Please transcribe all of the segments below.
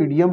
PDM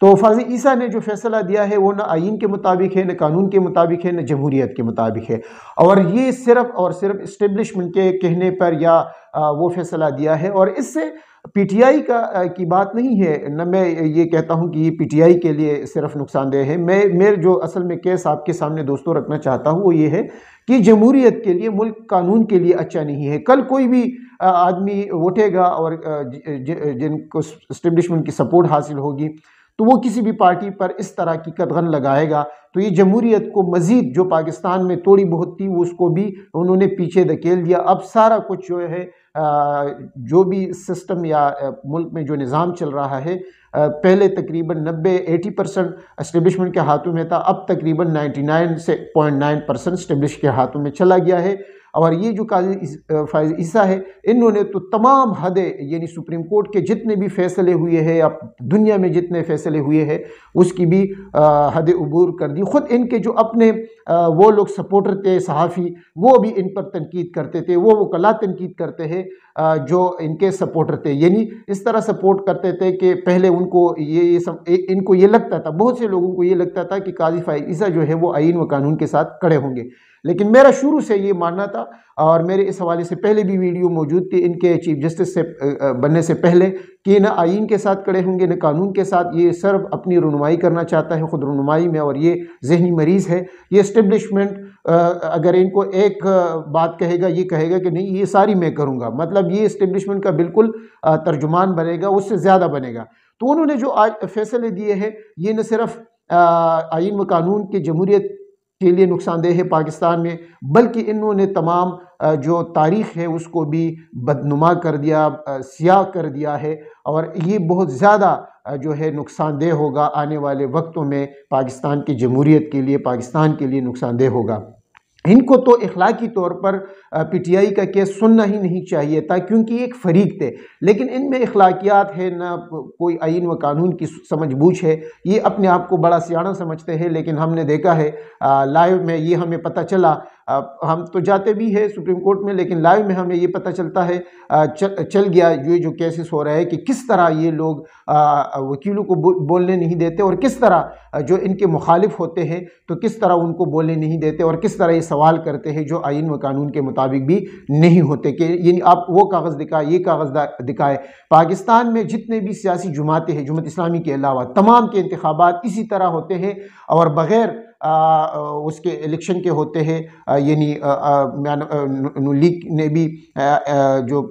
تو فاضل عیسیٰ نے جو فیصلہ دیا ہے وہ نہ آئین کے مطابق ہے، نہ قانون کے مطابق ہے، نہ جمہوریت کے مطابق ہے، اور یہ صرف اور صرف اسٹیبلشمنٹ کے کہنے پر یا وہ فیصلہ دیا ہے، اور اس سے پی ٹی آئی کی بات نہیں ہے، نہ میں یہ کہتا ہوں کہ یہ پی ٹی آئی کے لیے صرف نقصان دہ ہے۔ میں جو اصل میں کیس آپ کے سامنے دوستوں رکھنا چاہتا ہوں وہ یہ ہے کہ جمہوریت کے لیے، ملک قانون کے لیے اچھا نہیں ہے۔ کل کوئی بھی آدمی ووٹے گا اور جن کو اسٹیبلشمنٹ کی سپورٹ حاصل ہوگی تو وہ کسی بھی پارٹی پر اس طرح کی قدغن لگائے گا، تو یہ جمہوریت کو مزید جو پاکستان میں تھوڑی بہت تھی وہ اس کو بھی انہوں نے پیچھے دھکیل دیا۔ اب سارا کچھ جو ہے جو بھی سسٹم یا ملک میں جو نظام چل رہا ہے، پہلے تقریباً 80% اسٹیبلشمنٹ کے ہاتھوں میں تھا، اب تقریباً 99.9% اسٹیبلش کے ہاتھوں میں چلا گیا ہے۔ اور یہ جو قاضی فائز عیسیٰ ہے، انہوں نے تو تمام حدیں، یعنی سپریم کورٹ کے جتنے بھی فیصلے ہوئے ہیں یا دنیا میں جتنے فیصلے ہوئے ہیں اس کی بھی حد عبور کر دی۔ خود ان کے جو اپنے وہ لوگ سپورٹر تھے، صحافی، وہ بھی ان پر تنقید کرتے تھے، وہ وکلاء تنقید کرتے ہیں جو ان کے سپورٹر تھے، یعنی اس طرح سپورٹ کرتے تھے کہ پہلے ان کو یہ لگتا تھا، بہت سے لوگوں کو یہ لگتا تھا کہ قاضی فائز عیسیٰ جو ہے وہ آئین و قانون کے ساتھ کھڑے ہوں گے، لیکن میرا شروع سے یہ ماننا تھا، اور میرے اس حوالے سے پہلے بھی ویڈیو موجود تھی ان کے چیف جسٹس سے بننے سے پہلے، کہ نہ آئین کے ساتھ کھڑے ہوں گے نہ قانون کے ساتھ، یہ صرف اپنی رونمائی کرنا چاہتا ہے، خود رونمائی میں، اور یہ ذہنی مریض ہے۔ یہ اسٹیبلشمنٹ اگر ان کو ایک بات کہے گا، یہ کہے گا کہ نہیں یہ ساری میں کروں گا، مطلب یہ اسٹیبلشمنٹ کا بالکل ترجمان بنے گا، اس سے زیادہ بنے گا۔ تو انہوں نے جو آج فیصلے دیے ہیں یہ نہ صرف آئین و قانون کی جمہوریت کے لیے نقصان دہ ہے پاکستان میں، بلکہ انہوں نے تمام جو تاریخ ہے اس کو بھی بدنما کر دیا، سیاہ کر دیا ہے، اور یہ بہت زیادہ جو ہے نقصان دہ ہوگا آنے والے وقتوں میں پاکستان کی جمہوریت کے لیے، پاکستان کے لیے نقصان دہ ہوگا۔ ان کو تو اخلاقی طور پر پی ٹی آئی کا کیس سننا ہی نہیں چاہیے تھا، کیونکہ یہ ایک فریق تھے، لیکن ان میں اخلاقیات ہے، نہ کوئی آئین و قانون کی سمجھ بوجھ ہے، یہ اپنے آپ کو بڑا سیاڑا سمجھتے ہیں۔ لیکن ہم نے دیکھا ہے لائیو میں، یہ ہمیں پتہ چلا، ہم تو جاتے بھی ہیں سپریم کورٹ میں، لیکن لائیو میں ہمیں یہ پتہ چلتا ہے، چل گیا یہ جو کیسز ہو رہا ہے کہ کس طرح یہ لوگ وکیلوں کو بولنے نہیں دیتے، اور کس طرح جو ان کے مخالف ہوتے ہیں تو کس طرح ان کو بولنے نہیں دیتے، اور کس طرح یہ سوال کرتے ہیں جو آئین و قانون کے مطابق بھی نہیں ہوتے، کہ یعنی آپ وہ کاغذ دکھائے، یہ کاغذ دکھائے۔ پاکستان میں جتنے بھی سیاسی جماعتیں ہیں، جماعت اسلامی کے علاوہ، تمام کے انتخابات اسی طرح ہوتے ہیں، اور بغیر اس کے الیکشن کے ہوتے ہیں، یعنی نون لیگ نے بھی جو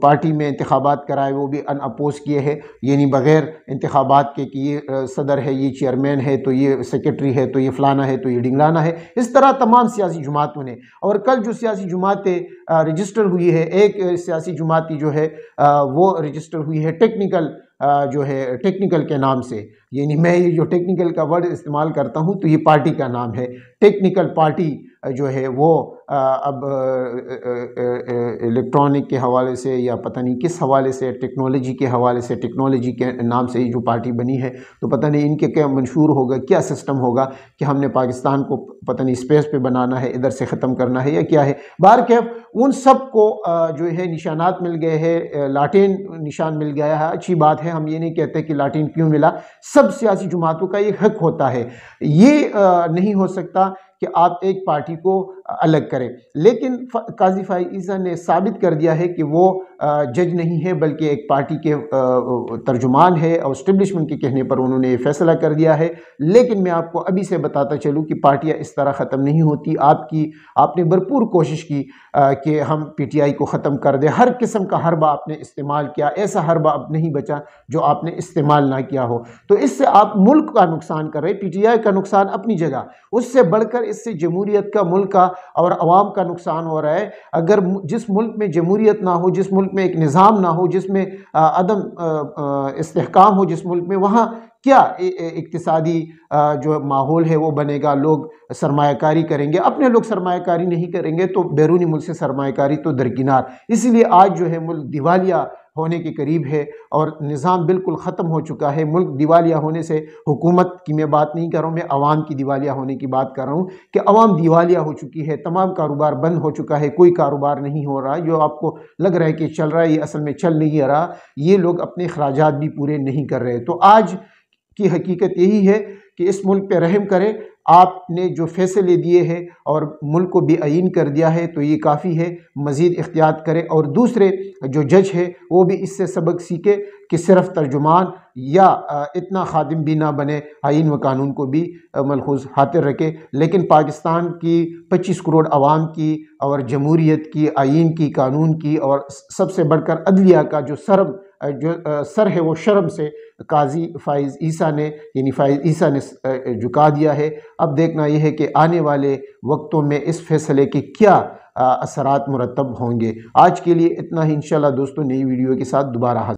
پارٹی میں انتخابات کرائے وہ بھی ان اپوز کیے ہیں، یعنی بغیر انتخابات کے کہ یہ صدر ہے، یہ چیئرمین ہے، تو یہ سیکرٹری ہے، تو یہ فلانا ہے، تو یہ ڈنگلانا ہے، اس طرح تمام سیاسی جماعتوں نے۔ اور کل جو سیاسی جماعتیں رجسٹر ہوئی ہے، ایک سیاسی جماعتی جو ہے وہ رجسٹر ہوئی ہے ٹیکنیکل جو ہے ٹیکنیکل کے نام سے، یعنی میں یہ جو ٹیکنیکل کا ورڈ استعمال کرتا ہوں تو یہ پارٹی کا نام ہے، ٹیکنیکل پارٹی جو ہے وہ اب الیکٹرانک کے حوالے سے یا پتہ نہیں کس حوالے سے، ٹیکنالوجی کے حوالے سے، ٹیکنالوجی کے نام سے یہ جو پارٹی بنی ہے، تو پتہ نہیں ان کے کیا منشور ہوگا، کیا سسٹم ہوگا کہ ہم نے پاکستان کو پتہ نہیں اسپیس پہ بنانا ہے، ادھر سے ختم کرنا ہے یا کیا ہے۔ بہرکیف ان سب کو جو ہے نشانات مل گئے ہیں، لاٹین نشان مل گیا ہے، اچھی بات ہے، ہم یہ نہیں کہتے کہ لاٹین کیوں ملا، سب سیاسی جماعتوں کا یہ حق ہوتا ہے، یہ نہیں ہو سکتا کہ آپ ایک پارٹی کو الگ کریں۔ لیکن قاضی فائز عیسیٰ نے ثابت کر دیا ہے کہ وہ جج نہیں ہے بلکہ ایک پارٹی کے ترجمان ہے، اور اسٹیبلشمنٹ کے کہنے پر انہوں نے یہ فیصلہ کر دیا ہے۔ لیکن میں آپ کو ابھی سے بتاتا چلوں کہ پارٹیاں اس طرح ختم نہیں ہوتی۔ آپ نے بھرپور کوشش کی کہ ہم پی ٹی آئی کو ختم کر دیں، ہر قسم کا حربہ آپ نے استعمال کیا، ایسا حربہ اب نہیں بچا جو آپ نے استعمال نہ کیا ہو، تو اس سے آپ ملک کا نقصان کر رہے۔ پی ٹی آئی کا نقصان اپنی جگہ، اس سے بڑھ کر اس سے جمہوریت کا، ملک کا اور عوام کا نقصان ہو رہا ہے۔ اگر جس ملک میں جمہوریت نہ ہو، جس ملک میں ایک نظام نہ ہو، جس میں عدم استحکام ہو جس ملک میں، وہاں کیا اقتصادی جو ماحول ہے وہ بنے گا؟ لوگ سرمایہ کاری کریں گے، اپنے لوگ سرمایہ کاری نہیں کریں گے تو بیرونی ملک سے سرمایہ کاری تو درکنار۔ اسی لیے آج جو ہے ملک دیوالیہ ہونے کے قریب ہے اور نظام بالکل ختم ہو چکا ہے۔ ملک دیوالیہ ہونے سے، حکومت کی میں بات نہیں کر رہا ہوں، میں عوام کی دیوالیہ ہونے کی بات کر رہا ہوں کہ عوام دیوالیہ ہو چکی ہے، تمام کاروبار بند ہو چکا ہے، کوئی کاروبار نہیں ہو رہا، جو آپ کو لگ رہا ہے کہ چل رہا ہے یہ اصل میں چل نہیں رہا، یہ لوگ اپنے اخراجات بھی پورے نہیں کر رہے۔ تو آج کی حقیقت یہی ہے کہ اس ملک پہ رحم کرے. آپ نے جو فیصلے دیے ہیں اور ملک کو بھی آئین کر دیا ہے تو یہ کافی ہے، مزید احتیاط کرے. اور دوسرے جو جج ہے وہ بھی اس سے سبق سیکھے کہ صرف ترجمان یا اتنا خادم بھی نہ بنے، آئین و قانون کو بھی ملحوظ خاطر رکھے. لیکن پاکستان کی 25 کروڑ عوام کی اور جمہوریت کی، آئین کی، قانون کی اور سب سے بڑھ کر عدلیہ کا جو سر ہے وہ شرم سے قاضی فائز عیسیٰ نے جھکا دیا ہے. اب دیکھنا یہ ہے کہ آنے والے وقتوں میں اس فیصلے کے کیا اثرات مرتب ہوں گے. آج کے لیے اتنا ہی. انشاءاللہ دوستوں نئی ویڈیو کے ساتھ دوبارہ حاضر